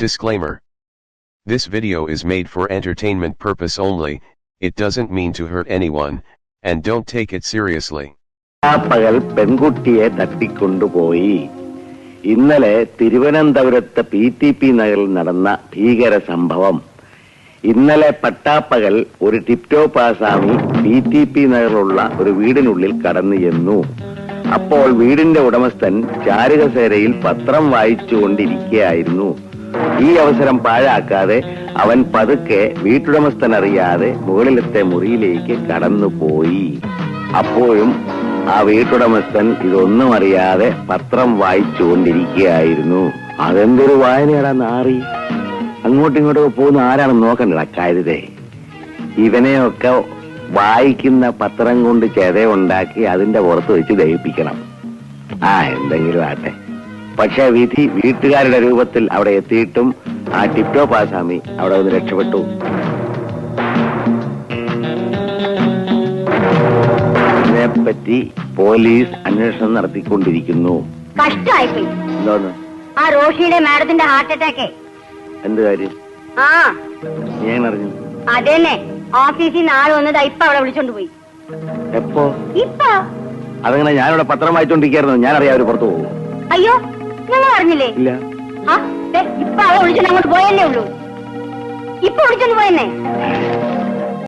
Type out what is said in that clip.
Disclaimer. This video is made for entertainment purpose only, it doesn't mean to hurt anyone, and don't take it seriously. പകൽ പെൺകുട്ടിയെ തട്ടിക്കൊണ്ടുപോയി. ഇന്നലെ തിരുവനന്തപുരത്ത് PTP നഗറിൽ നടന്ന ഭീകര സംഭവം. ഇന്നലെ പട്ടാപ്പകൽ ഒരു ടിപ്ടോപ്പ് ആസാമി PTP നഗറിലുള്ള ഒരു വീടിനുള്ളിൽ കടന്നു ചെന്നു. അപ്പോൾ വീടിന്റെ ഉടമസ്ഥൻ ചാരുകസേരയിൽ പത്രം വായിച്ചുകൊണ്ടിരിക്കുകയായിരുന്നു. ഈ അവസരം പാഴാക്കാതെ അവൻ പതുക്കെ വീട്ടുടമസ്ഥൻ അറിയാതെ മുകളിലത്തെ മുറിയിലേക്ക് കടന്നുപോയി. അപ്പോഴും ആ വീട്ടുടമസ്ഥൻ ഇതൊന്നും അറിയാതെ പത്രം വായിച്ചുകൊണ്ടിരിക്കുകയായിരുന്നു. അതെന്തൊരു വായനയാടാ നാറി. അങ്ങോട്ടും ഇങ്ങോട്ടും പോകുന്ന ആരാണെന്ന് നോക്കണ്ടടാ കരുതേ. ഇവനെയൊക്കെ വായിക്കുന്ന പത്രം കൊണ്ട് ചെതയുണ്ടാക്കി അതിന്റെ പുറത്ത് വെച്ച് ദഹിപ്പിക്കണം. എന്തെങ്കിലും ആട്ടെ. പക്ഷെ വിധി വീട്ടുകാരുടെ രൂപത്തിൽ അവിടെ എത്തിയിട്ടും ആ ടിപ്ടോപ്പ് ആസാമി അവിടെ ഒന്ന് രക്ഷപ്പെട്ടു. ഇതിനെപ്പറ്റി പോലീസ് അന്വേഷണം നടത്തിക്കൊണ്ടിരിക്കുന്നു. കഷ്ടമായിപ്പോയി. എന്തോന്ന്? ആ റോഷിയുടെ മാഡത്തിന്റെ ഹാർട്ട് അറ്റാക്ക്. എന്ത് കാര്യം? ഞാൻ അറിഞ്ഞു. അതെന്നെ ഓഫീസിൽ നിന്ന് ആള് വന്നത് ഇപ്പൊ അവിടെ വിളിച്ചോണ്ട് പോയി. എപ്പോ? ഇപ്പൊ. അതങ്ങനെ ഞാനിവിടെ പത്രം വായിച്ചോണ്ടിരിക്കുന്നു. ഞാനറിയാം അവര് പുറത്തു പോകും. അയ്യോ, ഞങ്ങൾ അറിഞ്ഞില്ലേ? ഇല്ല. ഇപ്പൊ അവളെ വിളിച്ചോണ്ട് അങ്ങോട്ട് പോയല്ലേ ഉള്ളൂ. ഇപ്പൊ വിളിച്ചോണ്ട് പോയെന്നെ.